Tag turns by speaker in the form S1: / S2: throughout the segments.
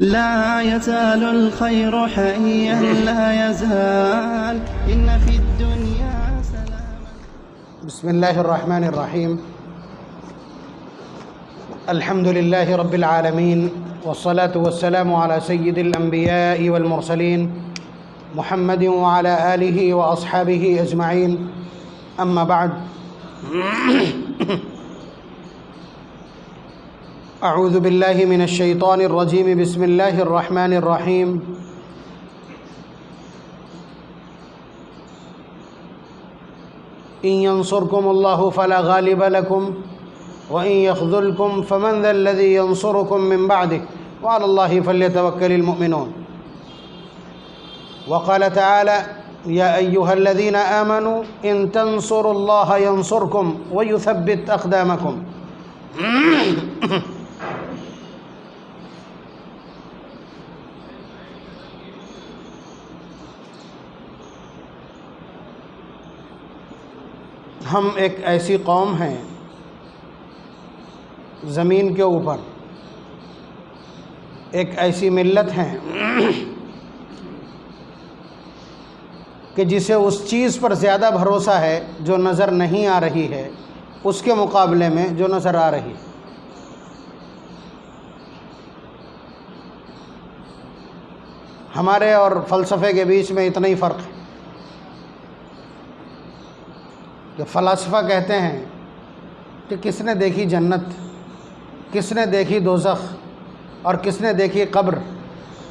S1: لا يزال الخير حيا لا يزال إن في الدنيا سلاما.
S2: بسم الله الرحمن الرحيم. الحمد لله رب العالمين، والصلاة والسلام على سيد الأنبياء والمرسلين محمد وعلى آله وأصحابه أجمعين. أما بعد، أعوذ بالله من الشيطان الرجيم. بسم الله الرحمن الرحيم. إن ينصركم الله فلا غالب لكم وإن يخذلكم فمن ذا الذي ينصركم من بعده وعلى الله فليتوكل المؤمنون. وقال تعالى: يا أيها الذين آمنوا إن تنصروا الله ينصركم ويثبت أقدامكم. ہم ایک ایسی قوم ہیں زمین کے اوپر، ایک ایسی ملت ہیں کہ جسے اس چیز پر زیادہ بھروسہ ہے جو نظر نہیں آ رہی ہے اس کے مقابلے میں جو نظر آ رہی ہے. ہمارے اور فلسفے کے بیچ میں اتنا ہی فرق ہے کہ فلاسفہ کہتے ہیں کہ کس نے دیکھی جنت، کس نے دیکھی دوزخ، اور کس نے دیکھی قبر،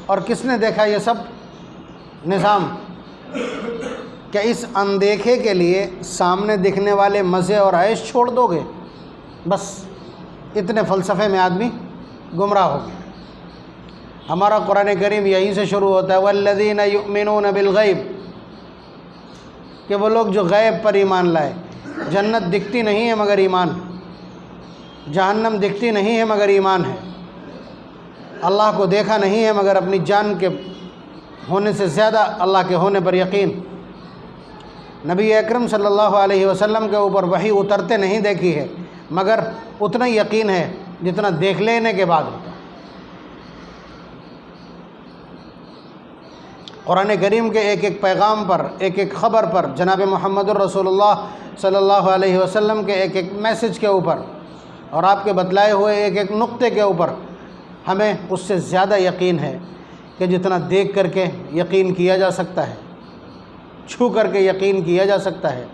S2: اور کس نے دیکھا یہ سب نظام. کیا اس اندیکھے کے لیے سامنے دکھنے والے مزے اور عیش چھوڑ دو گے؟ بس اتنے فلسفے میں آدمی گمراہ ہو گیا. ہمارا قرآن کریم یہیں سے شروع ہوتا ہے: والذین یؤمنون بالغیب، کہ وہ لوگ جو غیب پر ایمان لائے. جنت دکھتی نہیں ہے مگر ایمان، جہنم دکھتی نہیں ہے مگر ایمان ہے. اللہ کو دیکھا نہیں ہے مگر اپنی جان کے ہونے سے زیادہ اللہ کے ہونے پر یقین. نبی اکرم صلی اللہ علیہ وسلم کے اوپر وحی اترتے نہیں دیکھی ہے مگر اتنا یقین ہے جتنا دیکھ لینے کے بعد ہوتا. قرآن کریم کے ایک ایک پیغام پر، ایک ایک خبر پر، جناب محمد الرسول اللہ صلی اللہ علیہ وسلم کے ایک ایک میسج کے اوپر اور آپ کے بتلائے ہوئے ایک ایک نقطے کے اوپر ہمیں اس سے زیادہ یقین ہے کہ جتنا دیکھ کر کے یقین کیا جا سکتا ہے، چھو کر کے یقین کیا جا سکتا ہے،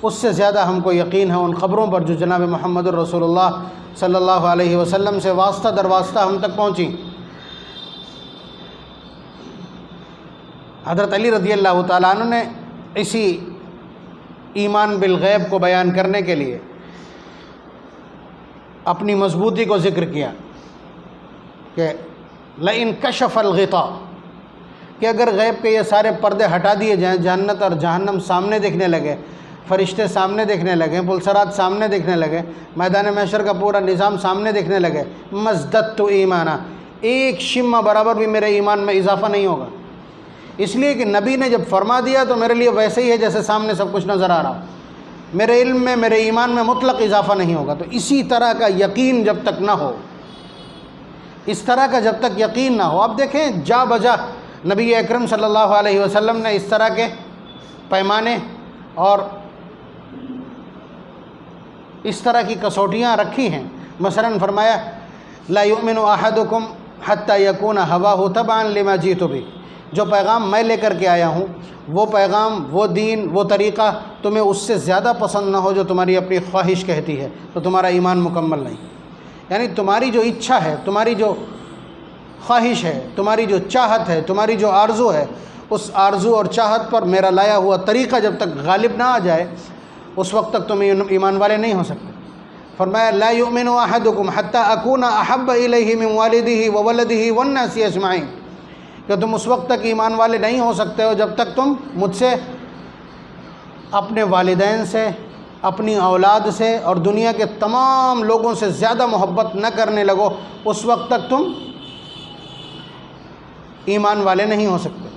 S2: اس سے زیادہ ہم کو یقین ہے ان خبروں پر جو جناب محمد الرسول اللہ صلی اللہ علیہ وسلم سے واسطہ در واسطہ ہم تک پہنچی. حضرت علی رضی اللہ تعالیٰ عنہ نے اسی ایمان بالغیب کو بیان کرنے کے لیے اپنی مضبوطی کو ذکر کیا کہ لئن کشف الغطاء، کہ اگر غیب کے یہ سارے پردے ہٹا دیے جائیں، جنت اور جہنم سامنے دیکھنے لگے، فرشتے سامنے دیکھنے لگے، پلسرات سامنے دیکھنے لگے، میدان محشر کا پورا نظام سامنے دیکھنے لگے، مزددت ایمانا، ایک شمہ برابر بھی میرے ایمان میں اضافہ نہیں ہوگا. اس لیے کہ نبی نے جب فرما دیا تو میرے لیے ویسے ہی ہے جیسے سامنے سب کچھ نظر آ رہا. میرے علم میں، میرے ایمان میں مطلق اضافہ نہیں ہوگا. تو اسی طرح کا یقین جب تک نہ ہو، اس طرح کا جب تک یقین نہ ہو، اب دیکھیں جا بجا نبی اکرم صلی اللہ علیہ وسلم نے اس طرح کے پیمانے اور اس طرح کی کسوٹیاں رکھی ہیں. مثلا فرمایا: لا یؤمن احدکم حتی یکون ہواہ تبعا لما جئت بہ، جو پیغام میں لے کر کے آیا ہوں، وہ پیغام، وہ دین، وہ طریقہ تمہیں اس سے زیادہ پسند نہ ہو جو تمہاری اپنی خواہش کہتی ہے، تو تمہارا ایمان مکمل نہیں. یعنی تمہاری جو اچھا ہے، تمہاری جو خواہش ہے، تمہاری جو چاہت ہے، تمہاری جو آرزو ہے، اس آرزو اور چاہت پر میرا لایا ہوا طریقہ جب تک غالب نہ آ جائے اس وقت تک تم ایمان والے نہیں ہو سکتے. فرمایا: لا یؤمن احدکم حتی اکون احب الیہ من والدہ وولدہ والناس اجمعین، کہ تم اس وقت تک ایمان والے نہیں ہو سکتے ہو جب تک تم مجھ سے، اپنے والدین سے، اپنی اولاد سے اور دنیا کے تمام لوگوں سے زیادہ محبت نہ کرنے لگو، اس وقت تک تم ایمان والے نہیں ہو سکتے.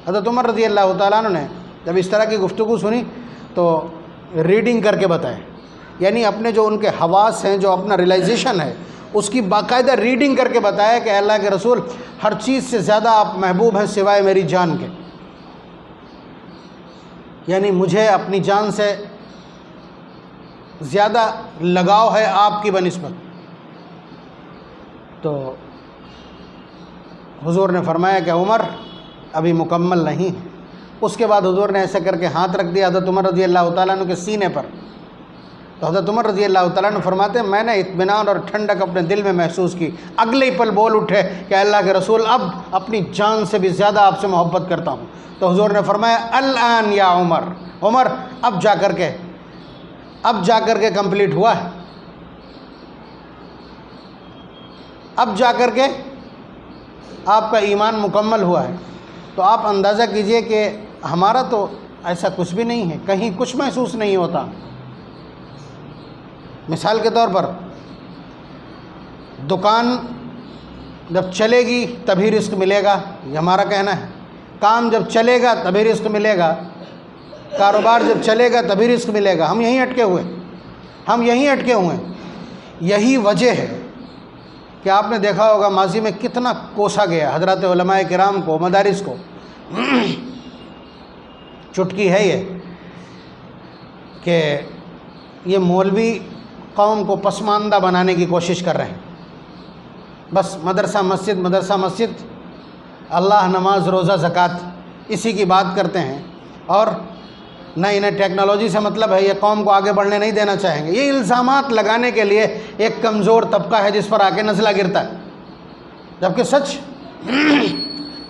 S2: حضرت عمر رضی اللہ تعالیٰ عنہ نے جب اس طرح کی گفتگو سنی تو ریڈنگ کر کے بتائیں، یعنی اپنے جو ان کے حواس ہیں، جو اپنا ریلائزیشن ہے، اس کی باقاعدہ ریڈنگ کر کے بتایا کہ اللہ کے رسول ہر چیز سے زیادہ آپ محبوب ہیں سوائے میری جان کے، یعنی مجھے اپنی جان سے زیادہ لگاؤ ہے آپ کی بنسبت۔ تو حضور نے فرمایا کہ عمر ابھی مکمل نہیں ہے۔ اس کے بعد حضور نے ایسے کر کے ہاتھ رکھ دیا حضرت عمر رضی اللہ تعالیٰ عنہ کے سینے پر، تو حضرت عمر رضی اللہ تعالیٰ عنہ فرماتے ہیں میں نے اطمینان اور ٹھنڈک اپنے دل میں محسوس کی، اگلے ہی پل بول اٹھے کہ اللہ کے رسول اب اپنی جان سے بھی زیادہ آپ سے محبت کرتا ہوں۔ تو حضور نے فرمایا الآن یا عمر، عمر اب جا کر کے کمپلیٹ ہوا ہے، اب جا کر کے آپ کا ایمان مکمل ہوا ہے۔ تو آپ اندازہ کیجئے کہ ہمارا تو ایسا کچھ بھی نہیں ہے، کہیں کچھ محسوس نہیں ہوتا۔ مثال کے طور پر دکان جب چلے گی تبھی رزق ملے گا، یہ ہمارا کہنا ہے، کام جب چلے گا تبھی رزق ملے گا، کاروبار جب چلے گا تبھی رزق ملے گا۔ ہم یہیں اٹکے ہوئے ہیں۔ یہی وجہ ہے کہ آپ نے دیکھا ہوگا ماضی میں کتنا کوسا گیا حضرات علماء کرام کو، مدارس کو۔ چٹکی ہے یہ کہ یہ مولوی قوم کو پسماندہ بنانے کی کوشش کر رہے ہیں، بس مدرسہ مسجد، اللہ، نماز، روزہ، زکوٰۃ، اسی کی بات کرتے ہیں، اور نہ انہیں ٹیکنالوجی سے مطلب ہے، یہ قوم کو آگے بڑھنے نہیں دینا چاہیں گے۔ یہ الزامات لگانے کے لیے ایک کمزور طبقہ ہے جس پر آ کے نزلہ گرتا ہے، جبکہ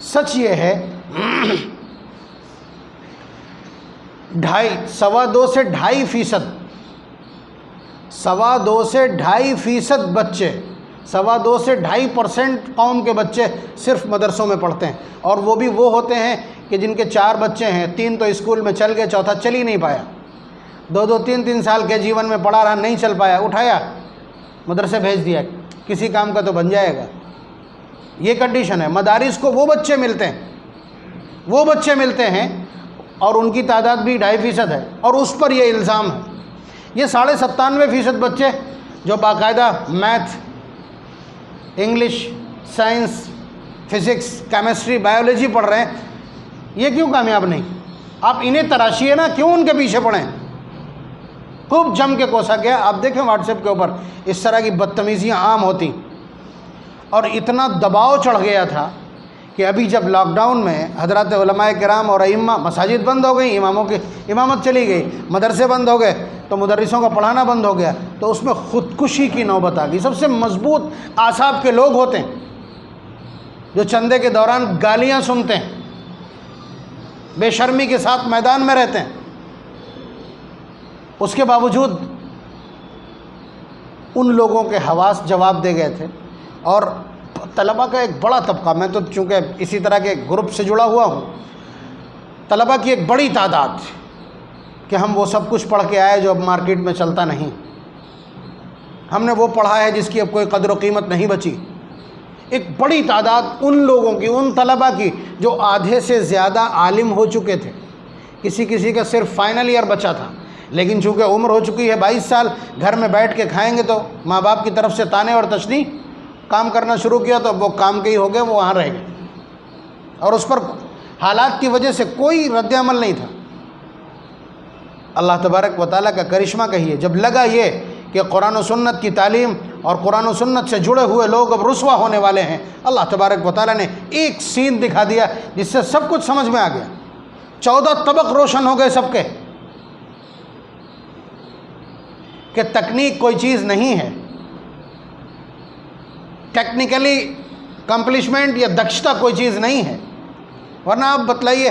S2: سچ یہ ہے 2.5 سے 2.5% 2.5% بچے، 2.5 سے 2.5% قوم کے بچے صرف مدرسوں میں پڑھتے ہیں، اور وہ بھی وہ ہوتے ہیں کہ جن کے 4 بچے ہیں، 3 تو اسکول میں چل گئے، چوتھا چل ہی نہیں پایا، 2-3 سال کے جیون میں پڑھا رہا، نہیں چل پایا، اٹھایا مدرسے بھیج دیا، کسی کام کا تو بن جائے گا۔ یہ کنڈیشن ہے۔ مدارس کو وہ بچے ملتے ہیں اور ان کی تعداد بھی 2.5% ہے، اور اس پر یہ الزام ہے۔ یہ 97.5% بچے جو باقاعدہ math, English, science, physics, chemistry, biology پڑھ رہے ہیں، یہ کیوں کامیاب نہیں؟ آپ انہیں تراشیے نا، کیوں ان کے پیچھے پڑیں؟ خوب جم کے کوسا گیا۔ آپ دیکھیں واٹس ایپ کے اوپر اس طرح کی بدتمیزیاں عام ہوتی، اور اتنا دباؤ چڑھ گیا تھا کہ ابھی جب لاک ڈاؤن میں حضرات علماء کرام اور ائمہ، مساجد بند ہو گئی، اماموں کی امامت چلی گئی، مدرسے بند ہو گئے، تو مدرسوں کا پڑھانا بند ہو گیا، تو اس میں خودکشی کی نوبت آ گئی۔ سب سے مضبوط اعصاب کے لوگ ہوتے ہیں جو چندے کے دوران گالیاں سنتے ہیں، بے شرمی کے ساتھ میدان میں رہتے ہیں، اس کے باوجود ان لوگوں کے حواس جواب دے گئے تھے۔ اور طلباء کا ایک بڑا طبقہ، میں تو چونکہ اسی طرح کے گروپ سے جڑا ہوا ہوں، طلباء کی ایک بڑی تعداد کہ ہم وہ سب کچھ پڑھ کے آئے جو اب مارکیٹ میں چلتا نہیں، ہم نے وہ پڑھا ہے جس کی اب کوئی قدر و قیمت نہیں بچی۔ ایک بڑی تعداد ان لوگوں کی، ان طلباء کی جو آدھے سے زیادہ عالم ہو چکے تھے، کسی کا صرف فائنل ایئر بچا تھا، لیکن چونکہ عمر ہو چکی ہے 22 سال، گھر میں بیٹھ کے کھائیں گے تو ماں باپ کی طرف سے تانے اور تشنی، کام کرنا شروع کیا تو وہ کام کے ہی ہو گئے، وہ وہاں رہ گئے، اور اس پر حالات کی وجہ سے کوئی رد عمل نہیں تھا۔ اللہ تبارک و تعالیٰ کا کرشمہ کہیے، جب لگا یہ کہ قرآن و سنت کی تعلیم اور قرآن و سنت سے جڑے ہوئے لوگ اب رسوا ہونے والے ہیں، اللہ تبارک و تعالیٰ نے ایک سین دکھا دیا جس سے سب کچھ سمجھ میں آ گیا۔ 14 طبق روشن ہو گئے سب کے، کہ تکنیک کوئی چیز نہیں ہے، ٹیکنیکلی کمپلیشمنٹ یا دکشتا کوئی چیز نہیں ہے۔ ورنہ آپ بتلائیے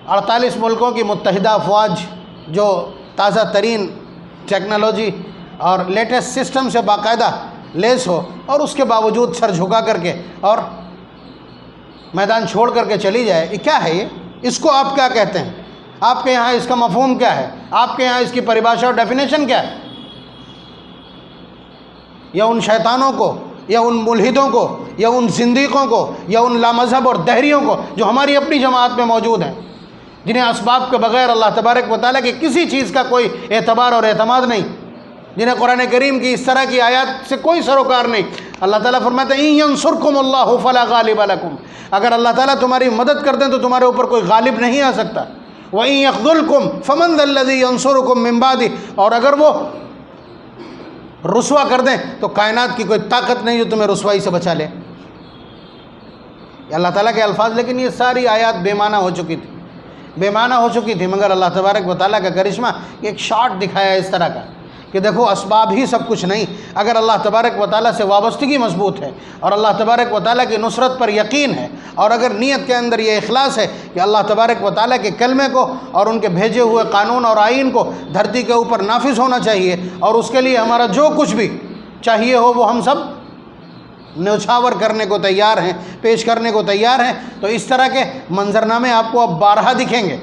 S2: 48 ملکوں کی متحدہ افواج جو تازہ ترین ٹیکنالوجی اور لیٹسٹ سسٹم سے باقاعدہ لیس ہو، اور اس کے باوجود سر جھکا کر کے اور میدان چھوڑ کر کے چلی جائے، یہ کیا ہے؟ یہ اس کو آپ کیا کہتے ہیں؟ آپ کے یہاں اس کا مفہوم کیا ہے؟ آپ کے یہاں اس کی پریبھاشا اور ڈیفینیشن کیا ہے؟ یا ان شیطانوں کو، یا ان ملحدوں کو، یا ان زندیقوں کو، یا ان لامذہب اور دہریوں کو جو ہماری اپنی جماعت میں موجود ہیں، جنہیں اسباب کے بغیر اللہ تبارک و تعالیٰ کی کسی چیز کا کوئی اعتبار اور اعتماد نہیں، جنہیں قرآن کریم کی اس طرح کی آیات سے کوئی سروکار نہیں. اللہ تعالیٰ فرماتے ہیں اِن يَنْصُرْكُمُ اللَّهُ فَلَا غَالِبَ لَكُمْ، اگر اللہ تعالیٰ تمہاری مدد کر دیں تو تمہارے اوپر کوئی غالب نہیں آ سکتا. وَإِن يَخْذُلْكُمْ فَمَنْ ذَا الَّذِي يَنْصُرُكُمْ مِنْ بَعْدِهِ، اور اگر وہ رسوا کر دیں تو کائنات کی کوئی طاقت نہیں جو تمہیں رسوائی سے بچا لے. یہ اللہ تعالیٰ کے الفاظ، لیکن یہ ساری آیات بے معنی ہو چکی تھی، بے معنی ہو چکی تھی، مگر اللہ تبارک و تعالیٰ کا کرشمہ ایک شارٹ دکھایا اس طرح کا کہ دیکھو اسباب ہی سب کچھ نہیں. اگر اللہ تبارک و تعالیٰ سے وابستگی مضبوط ہے اور اللہ تبارک و تعالیٰ کی نصرت پر یقین ہے، اور اگر نیت کے اندر یہ اخلاص ہے کہ اللہ تبارک و تعالیٰ کے کلمے کو اور ان کے بھیجے ہوئے قانون اور آئین کو دھرتی کے اوپر نافذ ہونا چاہیے، اور اس کے لیے ہمارا جو کچھ بھی چاہیے ہو وہ ہم سب نچھاور کرنے کو تیار ہیں، پیش کرنے کو تیار ہیں، تو اس طرح کے منظرنامے آپ کو اب بارہا دکھیں گے.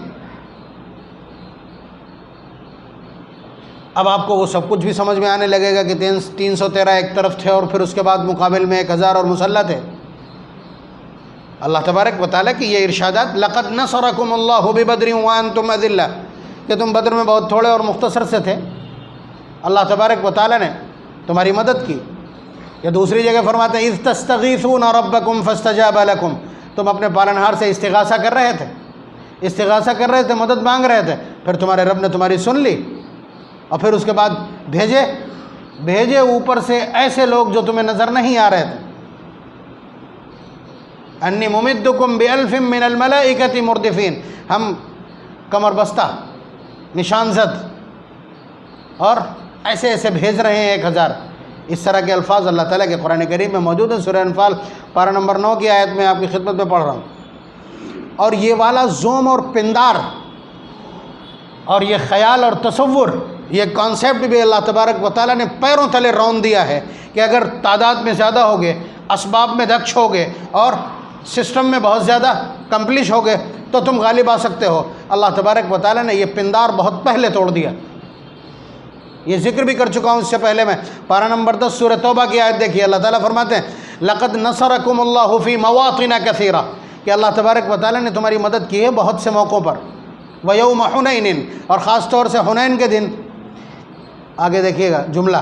S2: اب آپ کو وہ سب کچھ بھی سمجھ میں آنے لگے گا کہ 313 ایک طرف تھے اور پھر اس کے بعد مقابل میں 1000 اور مسلح تھے. اللہ تبارک و تعالیٰ کی یہ ارشادات، لَقَدْ نَصَرَكُمُ اللَّهُ بِبَدْرٍ وَأَنْتُمْ أَذِلَّةٌ، کہ تم بدر میں بہت تھوڑے اور مختصر سے تھے، اللہ تبارک و تعالیٰ نے تمہاری مدد کی. یا دوسری جگہ فرماتے ہیں اِذْ تَسْتَغِيثُونَ رَبَّكُمْ فَاسْتَجَابَ لَكُمْ، تم اپنے پالنہار سے استغاثہ کر رہے تھے، استغاثہ کر رہے تھے، مدد مانگ رہے تھے، پھر تمہارے رب نے تمہاری سن لی، اور پھر اس کے بعد بھیجے اوپر سے ایسے لوگ جو تمہیں نظر نہیں آ رہے تھے. انی ممدکم بِأَلْفٍ مِّنَ الْمَلَائِكَةِ مُرْدِفِينَ، ہم کمر بستہ، نشان زد اور ایسے ایسے بھیج رہے ہیں 1000. اس طرح کے الفاظ اللہ تعالیٰ کے قرآن کریم میں موجود ہیں. سورہ انفال پارہ نمبر 9 کی آیت میں آپ کی خدمت میں پڑھ رہا ہوں. اور یہ والا زوم اور پندار اور یہ خیال اور تصور، یہ کانسیپٹ بھی اللہ تبارک و تعالیٰ نے پیروں تلے رون دیا ہے کہ اگر تعداد میں زیادہ ہوگے، اسباب میں دکش ہوگے اور سسٹم میں بہت زیادہ کمپلیش ہوگے تو تم غالب آ سکتے ہو. اللہ تبارک و تعالیٰ نے یہ پندار بہت پہلے توڑ دیا. یہ ذکر بھی کر چکا ہوں اس سے پہلے میں. پارہ نمبر 10 سورہ توبہ کی آیت دیکھیے، اللہ تعالیٰ فرماتے ہیں لَقَدْ نَصَرَكُمُ اللَّهُ فِي مَوَاطِنَ كَثِيرًا، کہ اللہ تبارک و تعالیٰ نے تمہاری مدد کی ہے بہت سے موقعوں پر. وَيَوْمَ حُنَيْنٍ، اور خاص طور سے حنین کے دن. آگے دیکھیے گا جملہ،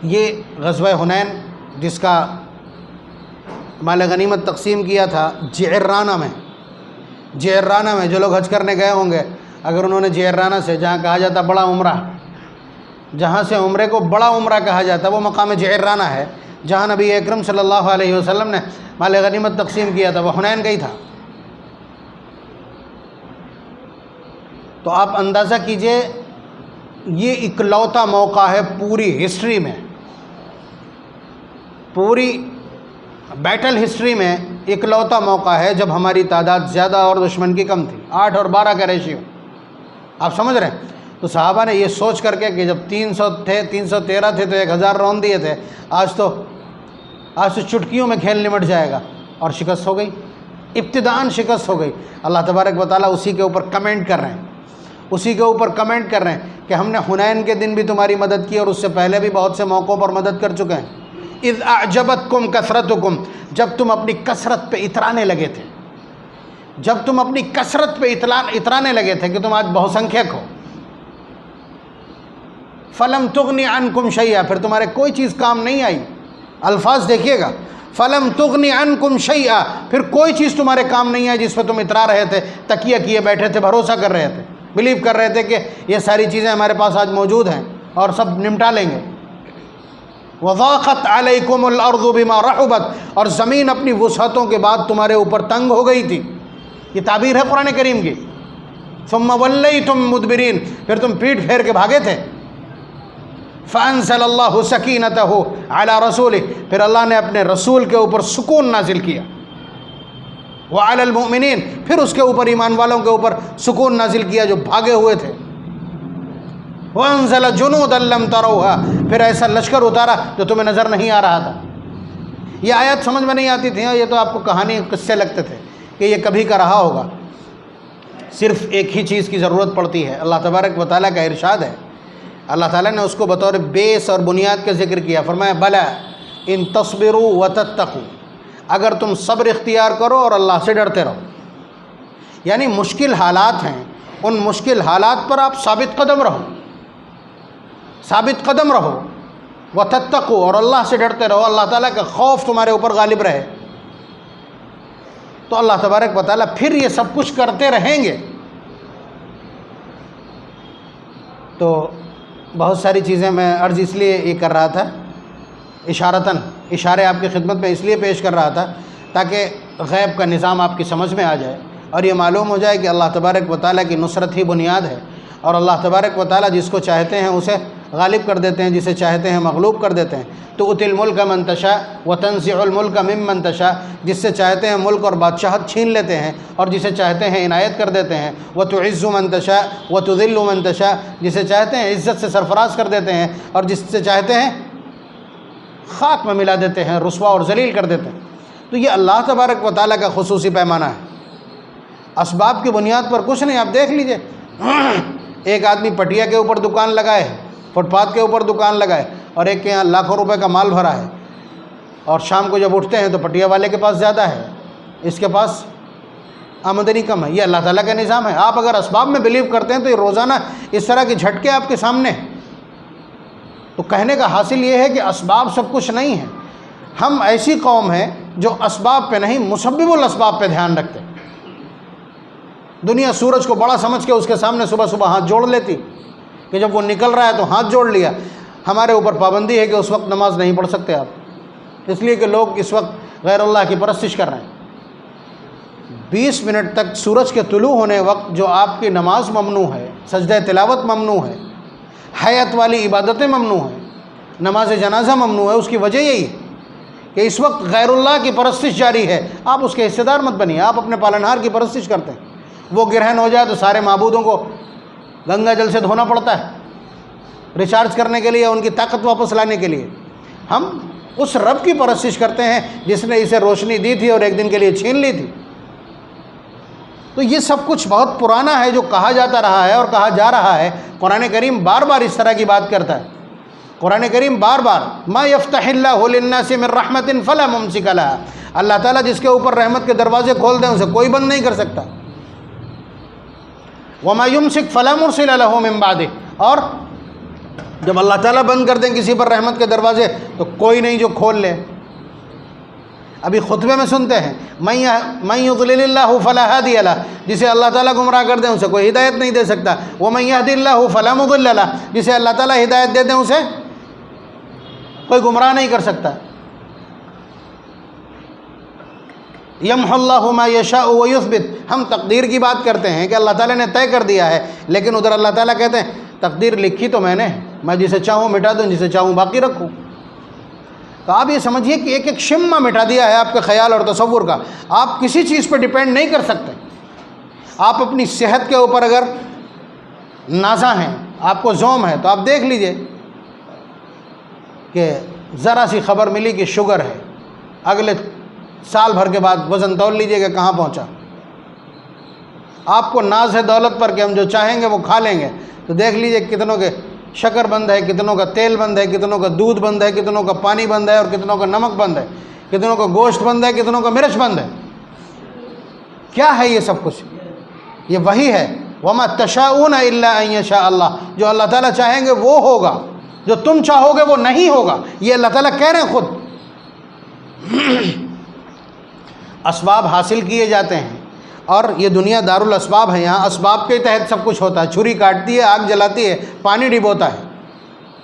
S2: یہ غزوہ حنین جس کا مال غنیمت تقسیم کیا تھا جعرانہ میں. جعرانہ میں جو لوگ حج کرنے گئے ہوں گے، اگر انہوں نے جعرانہ سے، جہاں کہا جاتا بڑا عمرہ، جہاں سے عمرے کو بڑا عمرہ کہا جاتا، وہ مقام جعرانہ ہے جہاں نبی اکرم صلی اللہ علیہ وسلم نے مال غنیمت تقسیم کیا تھا، وہ حنین کا ہی تھا. تو آپ اندازہ کیجئے یہ اکلوتا موقع ہے پوری ہسٹری میں، پوری بیٹل ہسٹری میں اکلوتا موقع ہے جب ہماری تعداد زیادہ اور دشمن کی کم تھی. 8 اور 12 کا ریشیو، آپ سمجھ رہے ہیں. تو صحابہ نے یہ سوچ کر کے کہ جب 300 تھے، 313 تھے تو 1000 رون دیے تھے، آج تو چٹکیوں میں کھیل نمٹ جائے گا، اور شکست ہو گئی، ابتداءً شکست ہو گئی. اللہ تبارک و تعالیٰ اسی کے اوپر کمنٹ کر رہے ہیں، اسی کے اوپر کمنٹ کر رہے ہیں کہ ہم نے حنین کے دن بھی تمہاری مدد کی اور اس سے پہلے بھی بہت سے موقعوں پر مدد کر چکے ہیں. اذ اعجبتکم کثرتکم، جب تم اپنی کثرت پہ اترانے لگے تھے، جب تم اپنی کثرت پہ اترانے لگے تھے کہ تم آج بہت سنکھیک ہو. فلم تغنی عنکم شیئا، پھر تمہارے کوئی چیز کام نہیں آئی. الفاظ دیکھیے گا، فلم تغنی عنکم شیئا، پھر کوئی چیز تمہارے کام نہیں آئی جس پہ تم اترا رہے تھے، تکیہ کیے بیٹھے تھے، بھروسہ کر رہے تھے، بلیو کر رہے تھے کہ یہ ساری چیزیں ہمارے پاس آج موجود ہیں اور سب نمٹا لیں گے. وضاقت علیکم الارض بما رحبت، اور زمین اپنی وسعتوں کے بعد تمہارے اوپر تنگ ہو گئی تھی. یہ تعبیر ہے قرآن کریم کی. ثم ولیتم مدبرین، پھر تم پیٹ پھیر کے بھاگے تھے. فانزل اللہ سکینتہ علی رسولہ، پھر اللہ نے اپنے رسول کے اوپر سکون نازل کیا. وعلی المؤمنین، پھر اس کے اوپر ایمان والوں کے اوپر سکون نازل کیا جو بھاگے ہوئے تھے. وانزل جنودا لم تروها، پھر ایسا لشکر اتارا جو تمہیں نظر نہیں آ رہا تھا. یہ آیت سمجھ میں نہیں آتی تھی، یہ تو آپ کو کہانی قصے لگتے تھے کہ یہ کبھی کا رہا ہوگا. صرف ایک ہی چیز کی ضرورت پڑتی ہے. اللہ تبارک و تعالیٰ کا ارشاد ہے، اللہ تعالیٰ نے اس کو بطور بیس اور بنیاد کا ذکر کیا. فرمایا بلا ان تصبروا وتتقوا، اگر تم صبر اختیار کرو اور اللہ سے ڈرتے رہو. یعنی مشکل حالات ہیں، ان مشکل حالات پر آپ ثابت قدم رہو. ثابت قدم رہو، وتتقوا، اور اللہ سے ڈرتے رہو، اللہ تعالیٰ کا خوف تمہارے اوپر غالب رہے، تو اللہ تبارک و تعالیٰ پھر یہ سب کچھ کرتے رہیں گے۔ تو بہت ساری چیزیں میں عرض اس لیے یہ کر رہا تھا، اشارتاً، اشارے آپ کی خدمت میں اس لیے پیش کر رہا تھا تاکہ غیب کا نظام آپ کی سمجھ میں آ جائے اور یہ معلوم ہو جائے کہ اللہ تبارک و تعالیٰ کی نصرت ہی بنیاد ہے، اور اللہ تبارک و تعالیٰ جس کو چاہتے ہیں اسے غالب کر دیتے ہیں، جسے چاہتے ہیں مغلوب کر دیتے ہیں۔ تو اتل الملک من تشاء وتنزع الملک ممن تشاء، جس سے چاہتے ہیں ملک اور بادشاہت چھین لیتے ہیں اور جسے چاہتے ہیں عنایت کر دیتے ہیں۔ وتعز من تشاء وتذل من تشاء، جسے چاہتے ہیں عزت سے سرفراز کر دیتے ہیں اور جس سے چاہتے ہیں خاک میں ملا دیتے ہیں، رسوا اور ذلیل کر دیتے ہیں۔ تو یہ اللہ تبارک و تعالیٰ کا خصوصی پیمانہ ہے، اسباب کی بنیاد پر کچھ نہیں۔ آپ دیکھ لیجئے، ایک آدمی پٹیا کے اوپر دکان لگائے، فٹ پاتھ کے اوپر دکان لگائے، اور ایک کے یہاں لاکھوں روپے کا مال بھرا ہے، اور شام کو جب اٹھتے ہیں تو پٹیا والے کے پاس زیادہ ہے، اس کے پاس آمدنی کم ہے۔ یہ اللہ تعالیٰ کا نظام ہے۔ آپ اگر اسباب میں بلیو کرتے ہیں تو یہ روزانہ اس طرح کے جھٹکے آپ کے سامنے۔ تو کہنے کا حاصل یہ ہے کہ اسباب سب کچھ نہیں ہے۔ ہم ایسی قوم ہیں جو اسباب پہ نہیں، مسبب الاسباب پہ دھیان رکھتے ہیں۔ دنیا سورج کو بڑا سمجھ کے اس کے سامنے صبح صبح ہاتھ جوڑ لیتی کہ جب وہ نکل رہا ہے تو ہاتھ جوڑ لیا۔ ہمارے اوپر پابندی ہے کہ اس وقت نماز نہیں پڑھ سکتے آپ، اس لیے کہ لوگ اس وقت غیر اللہ کی پرستش کر رہے ہیں۔ 20 منٹ تک سورج کے طلوع ہونے وقت جو آپ کی نماز ممنوع ہے، سجدہ تلاوت ممنوع ہے، حیات والی عبادتیں ممنوع ہیں، نماز جنازہ ممنوع ہے، اس کی وجہ یہی ہے کہ اس وقت غیر اللہ کی پرستش جاری ہے۔ آپ اس کے حصے دار مت بنیے، آپ اپنے پالنہار کی پرستش کرتے ہیں۔ وہ گرہن ہو جائے تو سارے معبودوں کو گنگا جل سے دھونا پڑتا ہے ریچارج کرنے کے لیے، ان کی طاقت واپس لانے کے لیے۔ ہم اس رب کی پرستش کرتے ہیں جس نے اسے روشنی دی تھی اور ایک دن کے لیے چھین لی تھی۔ تو یہ سب کچھ بہت پرانا ہے جو کہا جاتا رہا ہے اور کہا جا رہا ہے۔ قرآن کریم بار بار اس طرح کی بات کرتا ہے۔ قرآن کریم بار بار ما یفتح اللہ للناس من رحمت فلا ممسک لها، اللہ تعالیٰ جس کے اوپر رحمت کے دروازے کھول دیں اسے کوئی بند نہیں کر سکتا۔ وما یمسک فلا مرسل له من بعدہ، اور جب اللہ تعالیٰ بند کر دیں کسی پر رحمت کے دروازے تو کوئی نہیں جو کھول لے۔ ابھی خطبے میں سنتے ہیں من یضلل اللہ فلا ہادی لہ، جسے اللہ تعالیٰ گمراہ کر دیں اسے کوئی ہدایت نہیں دے سکتا۔ ومن یہد اللہ فلا مضل لہ، جسے اللہ تعالیٰ ہدایت دے دیں اسے کوئی گمراہ نہیں کر سکتا۔ یمحو اللہ ما یشاء ویثبت، ہم تقدیر کی بات کرتے ہیں کہ اللہ تعالیٰ نے طے کر دیا ہے، لیکن ادھر اللہ تعالیٰ کہتے ہیں تقدیر لکھی تو میں جسے چاہوں مٹا دوں، جسے چاہوں باقی رکھوں۔ تو آپ یہ سمجھیے کہ ایک ایک شمع مٹا دیا ہے آپ کے خیال اور تصور کا۔ آپ کسی چیز پہ ڈیپینڈ نہیں کر سکتے۔ آپ اپنی صحت کے اوپر اگر نازاں ہیں، آپ کو زوم ہے، تو آپ دیکھ لیجئے کہ ذرا سی خبر ملی کہ شوگر ہے، اگلے سال بھر کے بعد وزن تول لیجئے کہ کہاں پہنچا۔ آپ کو ناز ہے دولت پر کہ ہم جو چاہیں گے وہ کھا لیں گے، تو دیکھ لیجئے کتنوں کے شکر بند ہے، کتنوں کا تیل بند ہے، کتنوں کا دودھ بند ہے، کتنوں کا پانی بند ہے، اور کتنوں کا نمک بند ہے، کتنوں کا گوشت بند ہے، کتنوں کا مرچ بند ہے۔ کیا ہے یہ سب کچھ؟ یہ وہی ہے وما تشاؤون الا ان یشاء اللہ، جو اللہ تعالیٰ چاہیں گے وہ ہوگا، جو تم چاہو گے وہ نہیں ہوگا۔ یہ اللہ تعالیٰ کہہ رہے ہیں خود۔ اسباب حاصل کیے جاتے ہیں، اور یہ دنیا دار الاسباب ہے، یہاں اسباب کے تحت سب کچھ ہوتا ہے۔ چھری کاٹتی ہے، آگ جلاتی ہے، پانی ڈبوتا ہے،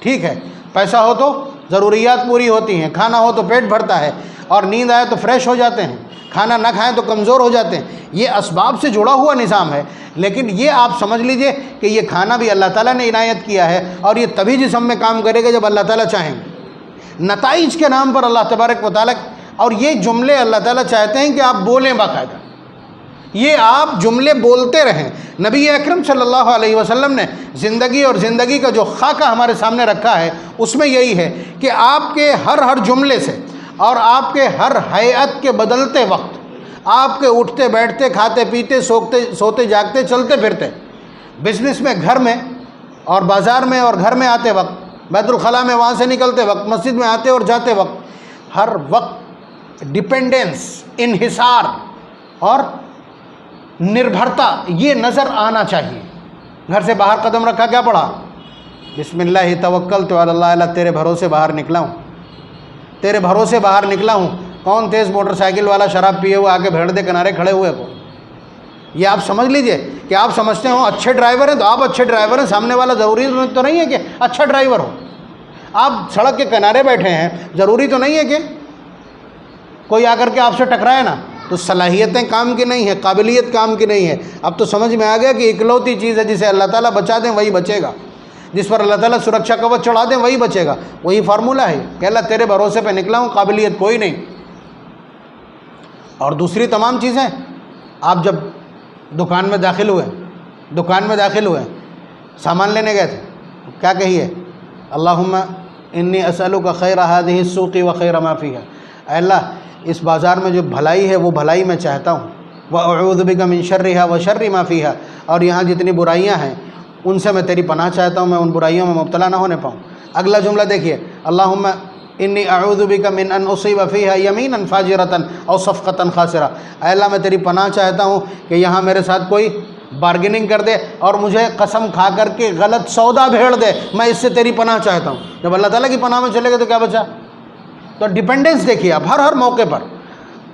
S2: ٹھیک ہے، پیسہ ہو تو ضروریات پوری ہوتی ہیں، کھانا ہو تو پیٹ بھرتا ہے، اور نیند آئے تو فریش ہو جاتے ہیں، کھانا نہ کھائیں تو کمزور ہو جاتے ہیں۔ یہ اسباب سے جڑا ہوا نظام ہے، لیکن یہ آپ سمجھ لیجئے کہ یہ کھانا بھی اللہ تعالیٰ نے عنایت کیا ہے، اور یہ تبھی جسم میں کام کرے گا جب اللہ تعالیٰ چاہیں گے۔ نتائج کے نام پر اللہ تبارک و تعالیٰ، اور یہ جملے اللہ تعالیٰ چاہتے ہیں کہ آپ بولیں باقاعدہ، یہ آپ جملے بولتے رہیں۔ نبی اکرم صلی اللہ علیہ وسلم نے زندگی اور زندگی کا جو خاکہ ہمارے سامنے رکھا ہے، اس میں یہی ہے کہ آپ کے ہر جملے سے اور آپ کے ہر ہیئت کے بدلتے وقت، آپ کے اٹھتے بیٹھتے، کھاتے پیتے، سوتے جاگتے، چلتے پھرتے، بزنس میں، گھر میں اور بازار میں اور گھر میں آتے وقت، بیت الخلاء میں وہاں سے نکلتے وقت، مسجد میں آتے اور جاتے وقت، ہر وقت ڈپینڈنس، انحصار اور نربھرتا یہ نظر آنا چاہیے۔ گھر سے باہر قدم رکھا کیا پڑھا؟ بسم اللہ توکلت علی اللہ، اللہ تیرے بھروسے باہر نکلا ہوں، تیرے بھروسے باہر نکلا ہوں۔ کون تیز موٹر سائیکل والا شراب پیے ہوئے آ کے بھیڑ دے کنارے کھڑے ہوئے کو؟ یہ آپ سمجھ لیجئے کہ آپ سمجھتے ہو اچھے ڈرائیور ہیں تو آپ اچھے ڈرائیور ہیں، سامنے والا ضروری تو نہیں ہے کہ اچھا ڈرائیور ہو۔ آپ سڑک کے کنارے بیٹھے ہیں، ضروری تو نہیں ہے کہ کوئی آ کر کے آپ سے ٹکرائے نا۔ تو صلاحیتیں کام کی نہیں ہے، قابلیت کام کی نہیں ہے۔ اب تو سمجھ میں آ گیا کہ اکلوتی چیز ہے جسے اللہ تعالیٰ بچا دیں وہی بچے گا، جس پر اللہ تعالیٰ سرکشا کوچ چڑھا دیں وہی بچے گا۔ وہی فارمولہ ہے کہ اللہ تیرے بھروسے پہ نکلا ہوں، قابلیت کوئی نہیں۔ اور دوسری تمام چیزیں، آپ جب دکان میں داخل ہوئے سامان لینے گئے تھے، کیا کہیے؟ اللہم انی اسألک خیر هذه السوق وخیر ما فیها، اے اللہ اس بازار میں جو بھلائی ہے وہ بھلائی میں چاہتا ہوں، واعوذ بک من شرها وشر ما فیها، اور یہاں جتنی برائیاں ہیں ان سے میں تیری پناہ چاہتا ہوں، میں ان برائیوں میں مبتلا نہ ہونے پاؤں۔ اگلا جملہ دیکھیے، اللہم انی اعوذ بک من ان اصیب فیہا یمینا فاجرۃ او صفقۃ خاسرہ، اے اللہ میں تیری پناہ چاہتا ہوں کہ یہاں میرے ساتھ کوئی بارگیننگ کر دے اور مجھے قسم کھا کر کے غلط سودا بھیڑ دے، میں اس سے تیری پناہ چاہتا ہوں۔ جب اللہ تعالیٰ کی پناہ میں چلے گئے تو کیا بچا؟ تو ڈیپینڈنس دیکھیے آپ ہر موقع پر۔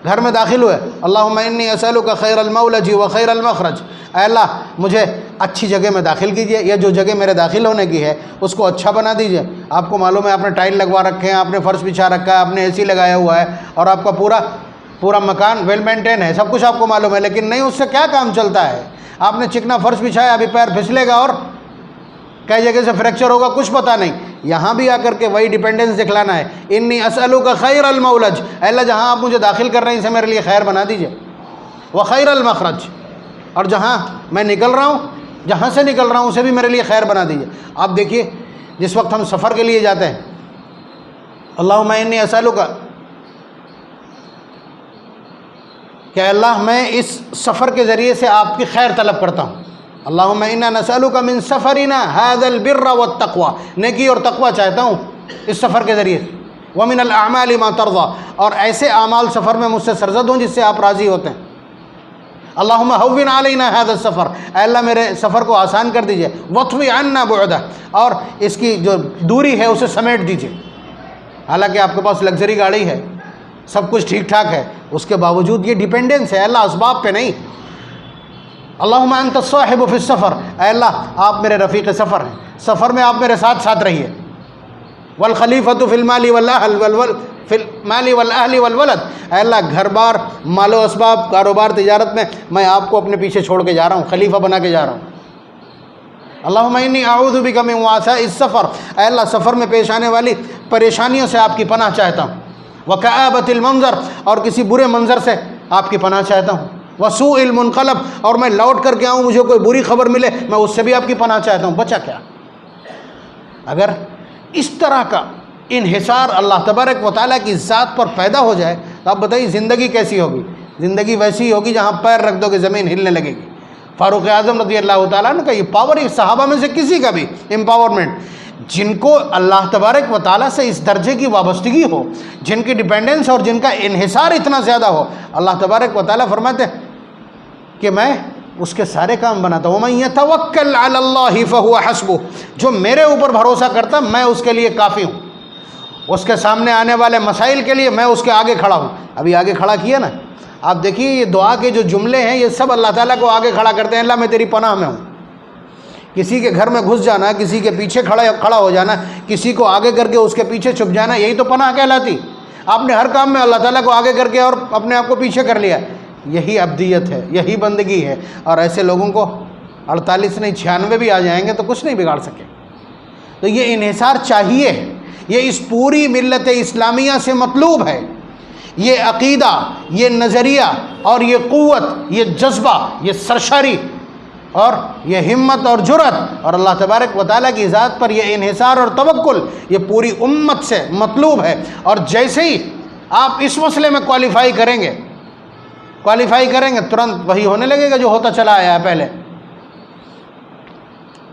S2: گھر میں داخل ہوئے، اللہم انی اسألک خیر المولج و خیر المخرج، اے اللہ مجھے اچھی جگہ میں داخل کیجئے، یا جو جگہ میرے داخل ہونے کی ہے اس کو اچھا بنا دیجئے۔ آپ کو معلوم ہے آپ نے ٹائل لگوا رکھے ہیں، آپ نے فرش بچھا رکھا ہے، آپ نے اے سی لگایا ہوا ہے، اور آپ کا پورا مکان ویل مینٹین ہے، سب کچھ آپ کو معلوم ہے، لیکن نہیں اس سے کیا کام چلتا ہے؟ آپ نے چکنا فرش بچھایا، ابھی پیر پھسلے گا اور کئی جگہ سے فریکچر ہوگا، کچھ پتہ نہیں۔ یہاں بھی آ کر کے وہی ڈیپینڈنس دکھلانا ہے، انی اسألک خیر المولج، اے اللہ جہاں آپ مجھے داخل کر رہے ہیں اسے میرے لیے خیر بنا دیجئے، وخیر المخرج، اور جہاں میں نکل رہا ہوں، جہاں سے نکل رہا ہوں اسے بھی میرے لیے خیر بنا دیجئے۔ آپ دیکھیے جس وقت ہم سفر کے لیے جاتے ہیں، اللہم انی اسألک، کہ اللہ میں اس سفر کے ذریعے سے آپ کی خیر طلب کرتا ہوں، اللہم انا نسألک من سفرنا هذا البر والتقوى، نیکی اور تقوی چاہتا ہوں اس سفر کے ذریعے، ومن الاعمال ما ترضى، اور ایسے اعمال سفر میں مجھ سے سرزد ہوں جس سے آپ راضی ہوتے ہیں۔ اللہم ہون علینا هذا السفر، اے اللہ میرے سفر کو آسان کر دیجئے، واطوی عنا بعدہ، اور اس کی جو دوری ہے اسے سمیٹ دیجئے۔ حالانکہ آپ کے پاس لگژری گاڑی ہے، سب کچھ ٹھیک ٹھاک ہے، اس کے باوجود یہ ڈیپینڈنس ہے اللہ اسباب پہ نہیں۔ اللہم انت الصاحب فی السفر، اے اللہ آپ میرے رفیق سفر ہیں، سفر میں آپ میرے ساتھ رہیے۔ والخلیفۃ فی المال والاہل والولد، اے اللہ گھر بار، مال و اسباب، کاروبار، تجارت میں آپ کو اپنے پیچھے چھوڑ کے جا رہا ہوں، خلیفہ بنا کے جا رہا ہوں۔ اللہم انی اعوذ بک من وعثاء السفر، اے اللہ سفر میں پیش آنے والی پریشانیوں سے آپ کی پناہ چاہتا ہوں، وکآبۃ المنظر، اور کسی برے منظر سے آپ کی پناہ چاہتا ہوں، وسوء المنقلب، اور میں لوٹ کر کے آؤں مجھے کوئی بری خبر ملے میں اس سے بھی آپ کی پناہ چاہتا ہوں۔ بچا کیا؟ اگر اس طرح کا انحصار اللہ تبارک و تعالیٰ کی ذات پر پیدا ہو جائے تو آپ بتائیے زندگی کیسی ہوگی؟ زندگی ویسی ہی ہوگی جہاں پیر رکھ دو کہ زمین ہلنے لگے گی۔ فاروق اعظم رضی اللہ تعالیٰ عنہ کا یہ پاور، اس صحابہ میں سے کسی کا بھی امپاورمنٹ، جن کو اللہ تبارک و تعالیٰ سے اس درجے کی وابستگی ہو، جن کی ڈیپینڈنس اور جن کا انحصار اتنا زیادہ ہو، اللہ تبارک و تعالیٰ فرماتے ہیں کہ میں اس کے سارے کام بناتا ہوں۔ وَمَن يَتَوَكَّلْ عَلَى اللَّهِ فَهُوَ حَسْبُهُ، جو میرے اوپر بھروسہ کرتا میں اس کے لیے کافی ہوں، اس کے سامنے آنے والے مسائل کے لیے میں اس کے آگے کھڑا ہوں۔ ابھی آگے کھڑا کیا نا، آپ دیکھیے یہ دعا کے جو جملے ہیں یہ سب اللہ تعالیٰ کو آگے کھڑا کرتے ہیں، اللہ میں تیری پناہ میں ہوں۔ کسی کے گھر میں گھس جانا، کسی کے پیچھے کھڑا ہو جانا، کسی کو آگے کر کے اس کے پیچھے چھپ جانا، یہی تو پناہ کہلاتی۔ آپ نے ہر کام میں اللہ تعالیٰ کو آگے کر کے اور اپنے آپ کو پیچھے کر لیا، یہی عبدیت ہے، یہی بندگی ہے۔ اور ایسے لوگوں کو 48 نہیں 96 بھی آ جائیں گے تو کچھ نہیں بگاڑ سکے۔ تو یہ انحصار چاہیے، یہ اس پوری ملت اسلامیہ سے مطلوب ہے۔ یہ عقیدہ، یہ نظریہ اور یہ قوت، یہ جذبہ، یہ سرشاری اور یہ ہمت اور جرأت اور اللہ تبارک و تعالیٰ کی ذات پر یہ انحصار اور توکل، یہ پوری امت سے مطلوب ہے۔ اور جیسے ہی آپ اس مسئلے میں کوالیفائی کریں گے ترنت وہی ہونے لگے گا جو ہوتا چلا آیا ہے پہلے۔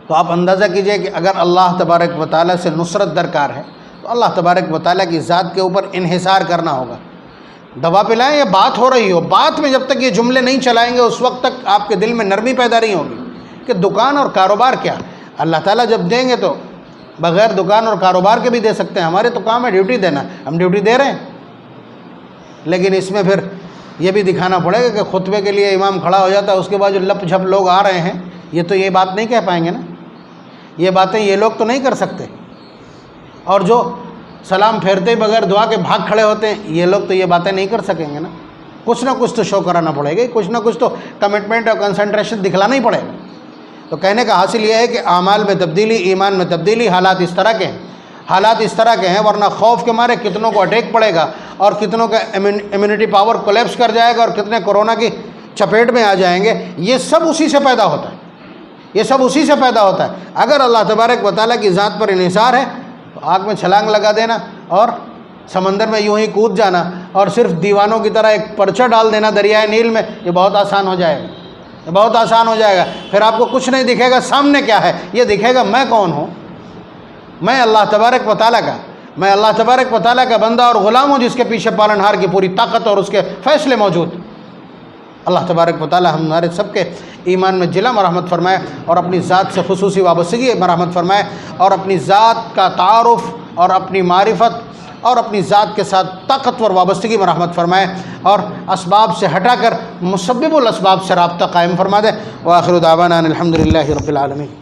S2: تو آپ اندازہ کیجئے کہ اگر اللہ تبارک و تعالیٰ سے نصرت درکار ہے تو اللہ تبارک و تعالیٰ کی ذات کے اوپر انحصار کرنا ہوگا۔ دوا پلائیں یا بات ہو رہی ہو، بات میں جب تک یہ جملے نہیں چلائیں گے اس وقت تک آپ کے دل میں نرمی پیدا نہیں ہوگی کہ دکان اور کاروبار کیا، اللہ تعالیٰ جب دیں گے تو بغیر دکان اور کاروبار کے بھی دے سکتے ہیں، ہمارے تو کام ہے ڈیوٹی دینا، ہم ڈیوٹی دے رہے ہیں۔ لیکن اس میں پھر یہ بھی دکھانا پڑے گا کہ خطبے کے لیے امام کھڑا ہو جاتا ہے، اس کے بعد جو لپ جھپ لوگ آ رہے ہیں یہ تو یہ بات نہیں کہہ پائیں گے نا، یہ باتیں یہ لوگ تو نہیں کر سکتے، اور جو سلام پھیرتے ہی بغیر دعا کے بھاگ کھڑے ہوتے ہیں یہ لوگ تو یہ باتیں نہیں کر سکیں گے نا۔ کچھ نہ کچھ تو شو کرانا پڑے گا، کچھ نہ کچھ تو کمٹمنٹ اور کنسنٹریشن دکھلانا ہی پڑے گا۔ تو کہنے کا حاصل یہ ہے کہ اعمال میں تبدیلی، ایمان میں تبدیلی، حالات اس طرح کے ہیں، حالات اس طرح کے ہیں، ورنہ خوف کے مارے کتنوں کو اٹیک پڑے گا اور کتنوں کا امیونٹی پاور کولیپس کر جائے گا اور کتنے کورونا کی چپیٹ میں آ جائیں گے۔ یہ سب اسی سے پیدا ہوتا ہے، یہ سب اسی سے پیدا ہوتا ہے۔ اگر اللہ تبارک و تعالیٰ کی ذات پر انحصار ہے تو آگ میں چھلانگ لگا دینا اور سمندر میں یوں ہی کود جانا اور صرف دیوانوں کی طرح ایک پرچہ ڈال دینا دریائے نیل میں، یہ بہت آسان ہو جائے گا، یہ بہت آسان ہو جائے گا۔ پھر آپ کو کچھ نہیں دکھے گا سامنے کیا ہے، یہ دکھے گا میں کون ہوں، میں اللہ تبارک و تعالیٰ کا، میں اللہ تبارک و تعالیٰ کا بندہ اور غلام ہوں، جس کے پیچھے پالنہار کی پوری طاقت اور اس کے فیصلے موجود۔ اللہ تبارک و تعالیٰ ہمارے سب کے ایمان میں جلم مرحمت فرمائے اور اپنی ذات سے خصوصی وابستگی مرحمت فرمائے اور اپنی ذات کا تعارف اور اپنی معرفت اور اپنی ذات کے ساتھ طاقتور وابستگی مرحمت فرمائے اور اسباب سے ہٹا کر مسبب الاسباب سے رابطہ قائم فرما دے۔ وآخر دعوانا ان الحمد للہ رب العالمین۔